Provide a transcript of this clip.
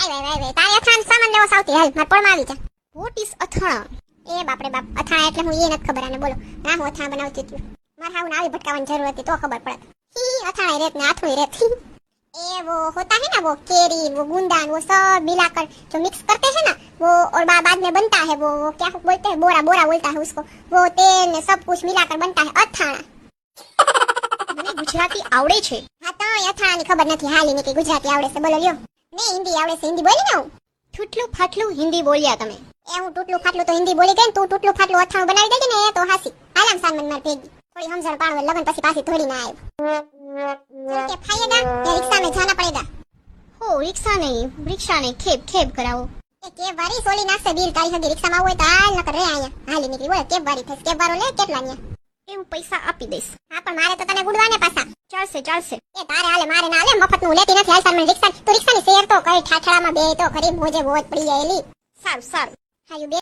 આય તારે અથાણ સામાન લેવો સાવતી હાલ માર પડમાં આવી જા. What is અથાણ? એ બાપ રે બાપ, અથાણ એટલે હું એ નથી ખબર આને. બોલો ના હું અથાણ બનાવતી હતી. મારે હાવ આવી ભટકાવાની જરૂર હતી તો ખબર પડત. અથાણ રેત ને આથું રેત. ए वो होता है ना वो केरी वो गुंदान वो सब मिलाकर जो मिक्स करते हैं ना वो और बाद में बनता है वो क्या बोलते हैं बोरा बोरा बोलता है उसको वो तेल ने सब कुछ मिलाकर बनता है અથાણા. મને ગુજરાતી આવડે છે. હા તો અથાણાની ખબર નથી હાલી ને કે ગુજરાતી આવડે છે. બોલો લ્યો. ને હિન્દી આવડે છે. હિન્દી બોલી ને હું ઠૂટલું ફાટલું હિન્દી બોલ્યા તમે. એ હું ટૂટલું ફાટલું તો હિન્દી બોલી ગઈ ને તું ટૂટલું ફાટલું અથાણું બનાવી દેજે ને એ તો હાસી. આલામ સાનમન માર ભેગી थोड़ी समझण पाड़ो लगन પછી પાછી થોડી ના આવે કે ખાएगा या रिक्शा में जाना पड़ेगा. हो रिक्शा नहीं रिक्शा नहीं खेब खेब कराओ. એ કેબ વાળી સોલી નાખશે બિલ તારી હગી રિક્ષામાં આવું હોય તો હાલ નકર રે આયા હાલી નીકળી. બોલ કેબ વાળી થશે. કેબ વાળો લે કેટલા ન્યા એ હું પૈસા આપી દઈશ. હા પણ મારે તો તને ગુડવાને પાછા. ચાલશે ચાલશે. એ તારે હાલે મારે ના હાલે મફત નું લેતી નથી. હાલ સામે રિક્ષા તો રિક્ષાની શેર તો કઈ ઠાઠડામાં બે તો ખરી મોજે મોજ પડી જાય એલી. સારું સારું હાયું બે